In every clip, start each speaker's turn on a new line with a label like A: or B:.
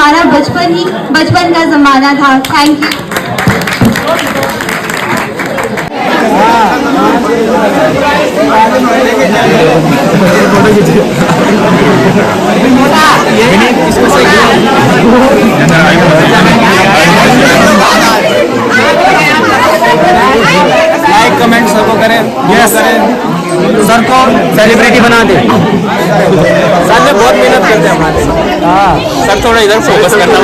A: हमारा बचपन का जमाना था। Thank you.
B: लाइक कमेंट सबको करें, यस करें, सर को सेलिब्रिटी बना दे। सर ने बहुत मेहनत करते हैं हमारे। हाँ सर थोड़ा इधर फोकस करना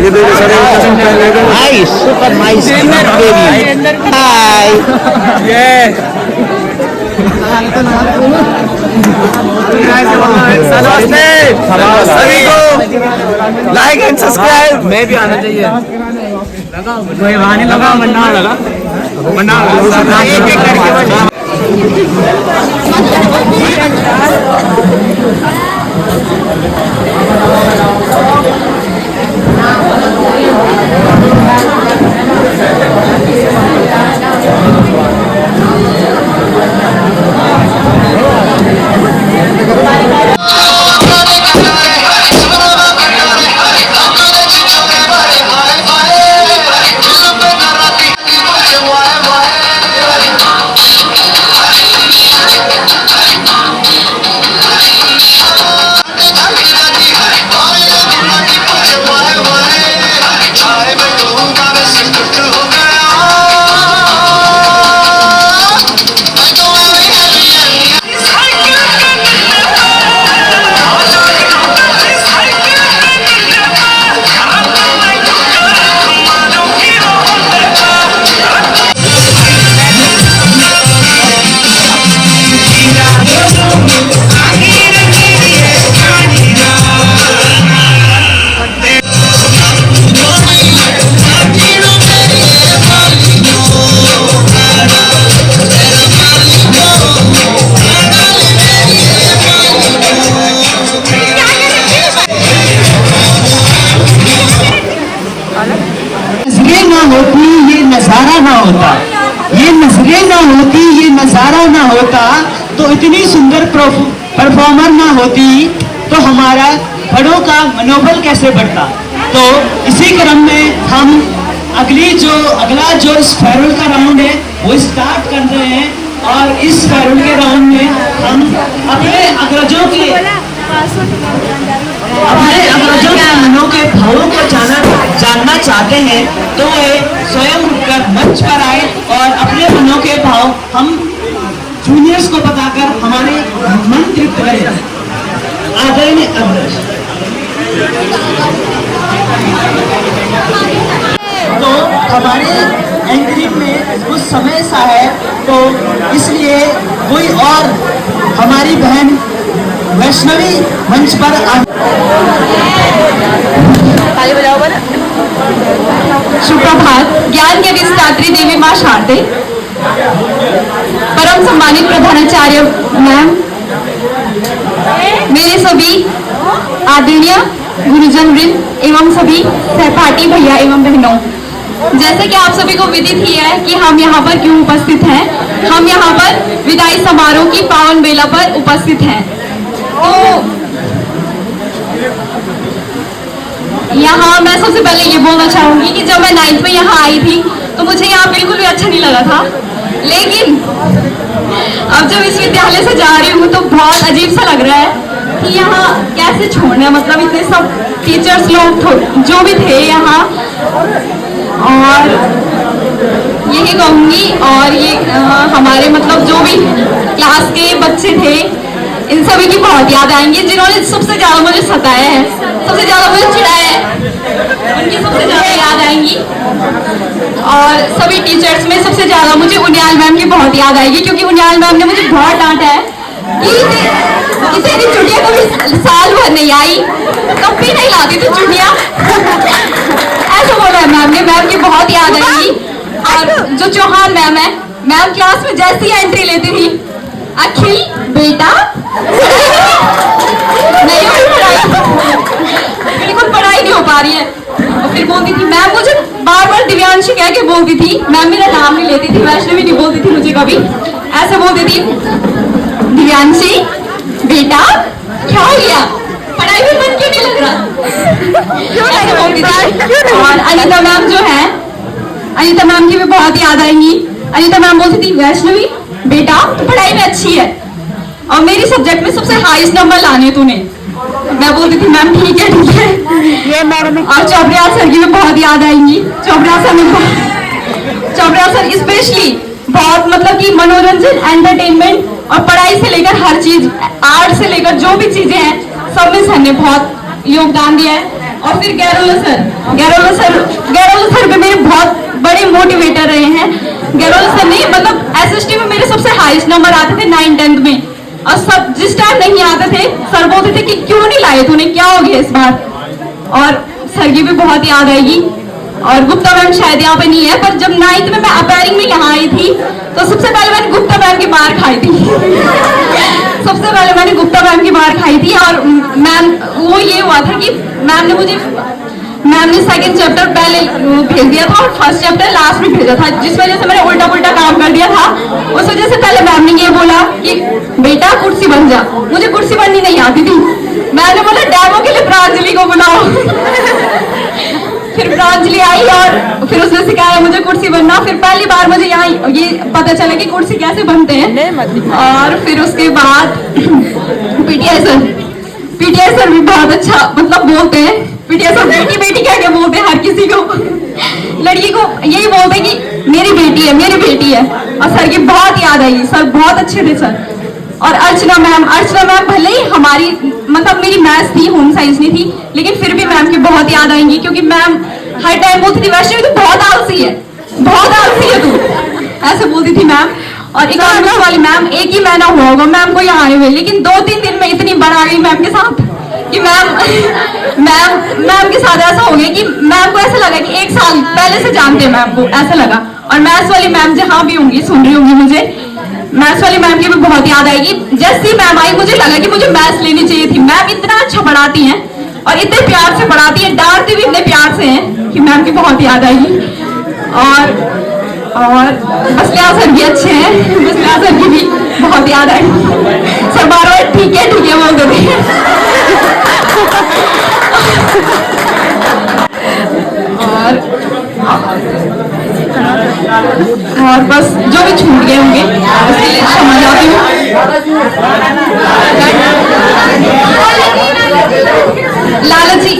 B: ये देखो sir nice super nice baby hi ये नमस्ते सभी को लाइक एंड सब्सक्राइब। मैं भी आना चाहिए कोई वहाँ नहीं लगा मन्ना एक एक करके
C: होती ये नजारा ना होता, ये नजरें ना होती ये नजारा ना होता, तो इतनी सुंदर परफॉर्मर ना होती, तो हमारा बड़ों का मनोबल कैसे बढ़ता। तो इसी क्रम में हम अगला जो इस फेयरवेल का राउंड है वो स्टार्ट कर रहे हैं। और इस फेयरवेल के राउंड में हम अपने अग्रजों के मनों के भावों को जानना चाहते हैं, तो वे स्वयं उठकर मंच पर आए और अपने मनों के भाव हम जूनियर्स को बताकर हमारे मन तृप्त करें। आदरणीय अग्रज, तो हमारे एंकरिंग में कुछ समय सा है, तो इसलिए कोई और हमारी बहन वैष्णवी मंच पर
A: सुप्रभात। ज्ञान के अधिष्ठात्री देवी माँ शारदे, परम सम्मानित प्रधानाचार्य मैम, मेरे सभी आदरणीय गुरुजन वृंद एवं सभी सहपाठी भैया एवं बहनों, जैसे कि आप सभी को विदित ही है कि हम यहाँ पर क्यों उपस्थित हैं। हम यहाँ पर विदाई समारोह की पावन बेला पर उपस्थित हैं। तो यहाँ मैं सबसे पहले ये बोलना चाहूंगी कि जब मैं 9th में यहाँ आई थी तो मुझे यहाँ बिल्कुल भी अच्छा नहीं लगा था, लेकिन अब जब इस विद्यालय से जा रही हूँ तो बहुत अजीब सा लग रहा है कि यहाँ कैसे छोड़ना, मतलब इतने सब टीचर्स लोग जो भी थे यहाँ, और यही कहूँगी। और ये हमारे मतलब जो भी क्लास के बच्चे थे, इन सभी की बहुत याद आएंगी, जिन्होंने सबसे ज्यादा मुझे सताया है, सबसे ज्यादा मुझे चिढ़ाया है, उनकी सबसे ज्यादा याद आएंगी। और सभी टीचर्स में सबसे ज्यादा मुझे उनियाल मैम की बहुत याद आएगी, क्योंकि उनियाल मैम ने मुझे बहुत डांटा है कि तेरी छुट्टियां कभी साल भर नहीं आई, कभी नहीं लाती थी छुट्टियां, ऐसा बोला है मैम ने। मैम की बहुत याद आएगी। और जो चौहान मैम है, मैम क्लास में जैसी एंट्री लेती थी, अखिल बेटा नहीं हो पढ़ाई, बिल्कुल पढ़ाई नहीं हो पा रही है। और फिर बोलती थी मैम, मुझे बार बार दिव्यांशी कह के बोलती थी, मैम मेरा नाम नहीं लेती थी, वैष्णवी नहीं बोलती थी मुझे कभी, ऐसे बोलती थी दिव्यांशी बेटा क्या हो गया, पढ़ाई में मन क्यों नहीं लग रहा ऐसे बोलती थी। और अनीता मैम जो है, अनीता मैम की भी बहुत याद आएंगी। अनीता मैम बोलती थी वैष्णवी बेटा तू पढ़ाई में अच्छी है और मेरी सब्जेक्ट में सबसे हाईएस्ट नंबर लाने तूने। मैं बोलती थी मैम ठीक है।
D: ये मैडम
A: और चौबरियाल सर की भी बहुत याद आएंगी। चौबरियाल सर स्पेशली बहुत मतलब कि मनोरंजन, एंटरटेनमेंट और पढ़ाई से लेकर हर चीज, आर्ट से लेकर जो भी चीजें हैं सब में सर ने बहुत योगदान दिया है। और फिर गैरोलो सर भी मेरे बहुत बड़े मोटिवेटर रहे हैं। गैरोलो सर ने मतलब एसएसटी में मेरे सबसे हाईएस्ट नंबर आते थे 9th-10th में, और सब जिस टाइम नहीं आते थे सर बोलते थे कि क्यों नहीं लाए तूने, क्या हो गया इस बार। और सर की भी बहुत याद आएगी। और गुप्ता मैम शायद यहाँ पे नहीं है, पर जब 9th में मैं अपेयरिंग में यहाँ आई थी तो सबसे पहले मैंने गुप्ता मैम की मार खाई थी। सबसे पहले मैंने गुप्ता मैम की मार खाई थी। और मैम वो ये हुआ था कि मैम ने सेकंड चैप्टर पहले भेज दिया था और फर्स्ट चैप्टर लास्ट में भेजा था, जिस वजह से मैंने उल्टा पुल्टा काम कर दिया था। उस वजह से पहले मैम ने ये बोला कि बेटा कुर्सी बन जा। मुझे कुर्सी बननी नहीं आती थी। मैंने बोला डेमो के लिए प्रांजलि को बुलाओ। फिर प्रांजलि आई और फिर उसने सिखाया मुझे कुर्सी बनना। फिर पहली बार मुझे यहाँ ये पता चला कि कुर्सी कैसे बनते हैं। और फिर उसके बाद पीटीआई सर भी बहुत अच्छा मतलब बोलते हैं। पीटीआई सर बेटी क्या क्या बोलते हैं हर किसी को, लड़की को यही बोलते हैं कि मेरी बेटी है। और सर की बहुत याद आएगी, सर बहुत अच्छे थे सर। और अर्चना मैम भले ही हमारी मतलब मेरी मैथ्स थी, होम साइंस नहीं थी, लेकिन फिर भी मैम की बहुत याद आएंगी, क्योंकि मैम हर टाइम बोलती थी वैष्णवी तू बहुत आलसी है तू, ऐसे बोलती थी मैम। और इकोनॉमिक्स वाली मैम एक ही महीना हुआ होगा मैम को यहाँ आए हुए, लेकिन 2-3 दिन में इतनी बना गई मैम के साथ कि मैम के साथ ऐसा हो गया कि मैम को ऐसा लगा कि 1 साल पहले से जानते हैं मैम को, ऐसा लगा। और मैथ्स वाली मैम जहाँ भी होंगी सुन रही होंगी मुझे, मैथ्स वाली मैम की भी बहुत याद आएगी। जैसी मैम आई मुझे लगा कि मुझे मैथ्स लेनी चाहिए थी। मैम इतना अच्छा पढ़ाती हैं और इतने प्यार से पढ़ाती है, डांटती भी इतने प्यार से हैं कि मैम की बहुत याद आएगी। और बसलिया सर भी अच्छे हैं, बसलिया सर की भी बहुत याद आएगी। सर बार-बार ठीक है बोलते थे। और बस जो भी छूट गए होंगे उसके लिए क्षमा चाहती हूँ। लालची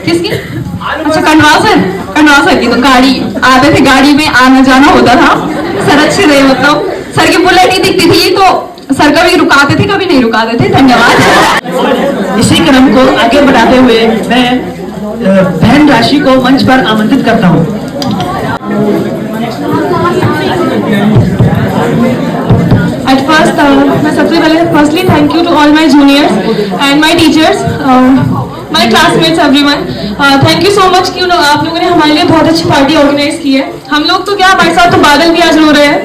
A: किसकी? अच्छा कन्वा सर की तो गाड़ी आते थे, गाड़ी में आना जाना होता था। सर अच्छे थे, मतलब सर की बुलेट ही दिखती थी तो सर कभी रुकाते थे कभी नहीं रुकाते थे। धन्यवाद।
C: इसी क्रम को आगे बढ़ाते हुए मैं बहन राशि को मंच पर आमंत्रित करता हूँ।
A: At first, मैं सबसे पहले firstly thank you to all my juniors and my teachers, my classmates, everyone. Thank you so much कि आप लोगों ने हमारे लिए बहुत अच्छी पार्टी ऑर्गेनाइज की है। हम लोग तो क्या, हमारे साथ तो बादल भी आज रो रहे हैं।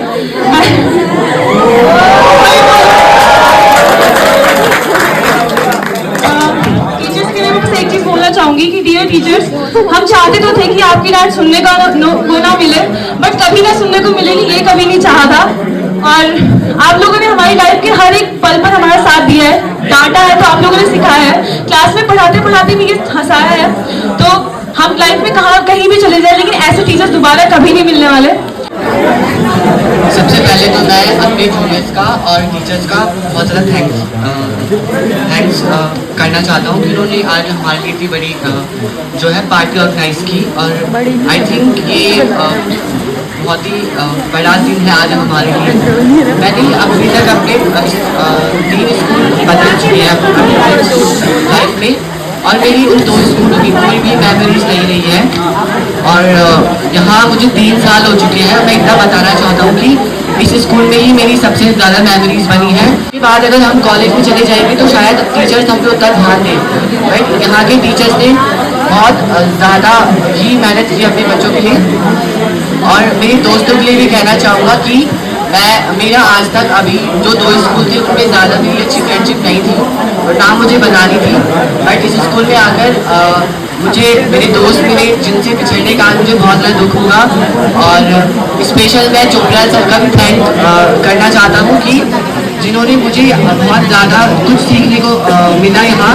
A: टीचर्स के लिए मैं बस एक चीज बोलना चाहूंगी कि डियर टीचर्स, हम चाहते तो थे कि आपकी डांट सुनने का वो ना मिले, बट कभी ना सुनने को मिलेगी ये कभी नहीं चाहा था। और आप लोगों ने हमारी लाइफ के हर एक पल पर हमारा साथ दिया है, डांटा है तो आप लोगों ने सिखाया है, क्लास में पढ़ाते पढ़ाते भी ये हंसाया है। तो हम लाइफ में कहीं भी चले जाए, लेकिन ऐसे टीचर्स दोबारा कभी नहीं मिलने वाले।
E: सबसे पहले तो मैं अपने जूनियर्स का और टीचर्स का बहुत ज़्यादा थैंक्स करना चाहता हूँ कि उन्होंने आज हमारे लिए इतनी बड़ी जो है पार्टी ऑर्गेनाइज की। और आई थिंक ये बहुत ही बड़ा दिन है आज हमारे लिए। मैंने अभी तक अपने 3 स्कूल बदल चुके हैं अपनी लाइफ में, और मेरी उन 2 स्कूलों की कोई भी मेमोरीज नहीं रही है। और यहाँ मुझे 3 साल हो चुके हैं। मैं इतना बताना चाहता हूँ कि इस स्कूल में ही मेरी सबसे ज़्यादा मेमोरीज बनी है। इसके बाद अगर हम कॉलेज में चले जाएंगे तो शायद टीचर्स हम पे उतना ध्यान दें, राइट। यहाँ के टीचर्स ने बहुत ज़्यादा ही मेहनत की अपने बच्चों के लिए। और मेरे दोस्तों के लिए भी कहना चाहूँगा कि मेरा आज तक अभी जो 2 स्कूल थे उनमें ज़्यादा मेरी अच्छी फ्रेंडशिप नहीं थी और ना मुझे बनानी थी। बट इस स्कूल में आकर मुझे मेरे दोस्त मिले जिनसे पिछड़ने का आज मुझे बहुत ज़्यादा दुख हुआ। और स्पेशल मैं चोपड़ा सर का भी थैंक करना चाहता हूँ कि जिन्होंने मुझे बहुत ज़्यादा कुछ सीखने को मिला यहाँ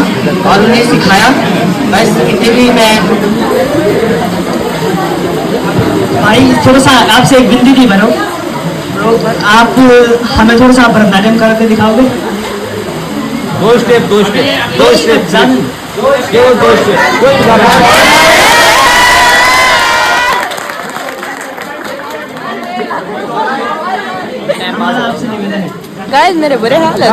E: और उन्हें सिखाया। बस इतने भी मैं
C: भाई थोड़ा सा आपसे एक विनती थी बनो, तो आप हमें थोड़ा सा भरतनाट्यम करके दिखाओगे?
B: दो स्टेप केवल 2 स्टेप, कोई ज़्यादा
C: आपसे निवेदन है।
D: गाइस मेरे बुरे हाल है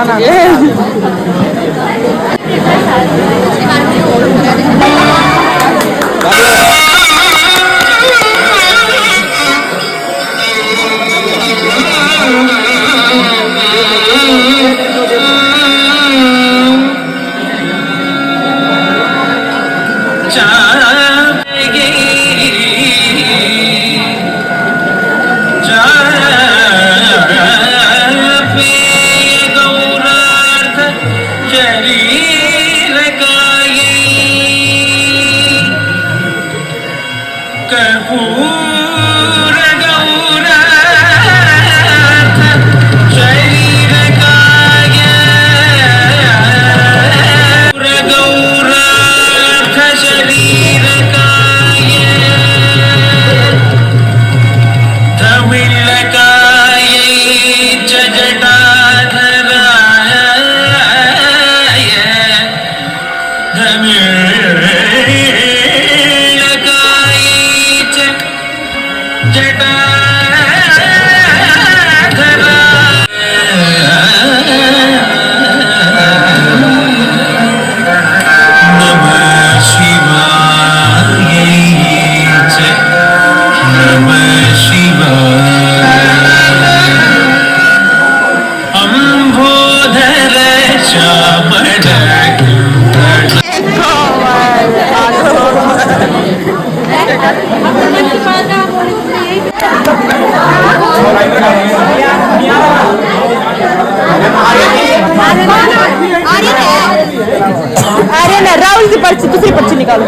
D: आर्यन है, राहुल की पर्ची, दूसरी पर्ची निकालो।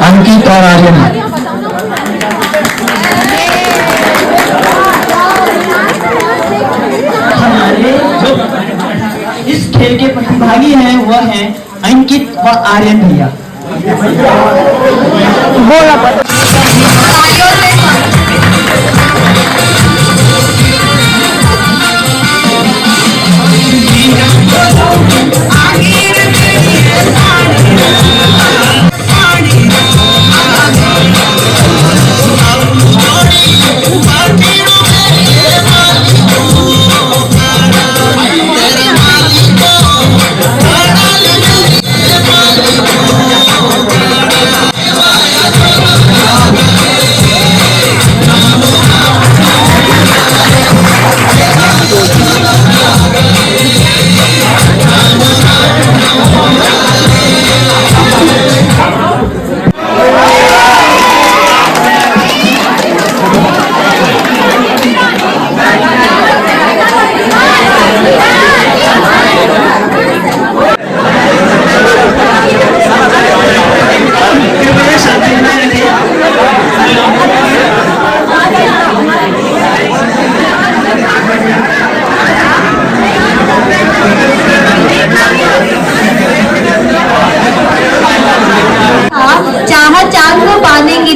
C: अंकित और आर्यन हमारे जो इस खेल के प्रतिभागी हैं वह हैं अंकित व आर्यन भैया।
D: बोला पर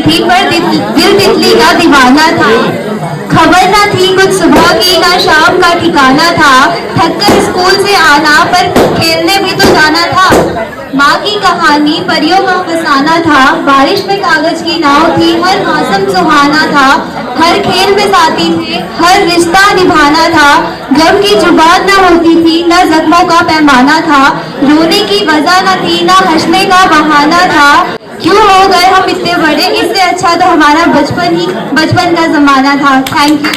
A: थी पर दिल तितली का दीवाना था। खबर ना थी कुछ सुबह की ना शाम का ठिकाना था। थककर स्कूल से आना पर खेलने भी तो जाना था। माँ की कहानी परियों का फसाना था। बारिश में कागज की नाव थी, हर मौसम सुहाना था। हर खेल में साथी थे, हर रिश्ता निभाना था। गम की जुबान न होती थी, न जख्मों का पैमाना था। रोने की वजह न थी, न हंसने का बहाना था। क्यों हो गए हम इतने बड़े, इससे अच्छा तो हमारा बचपन का जमाना था। Thank you.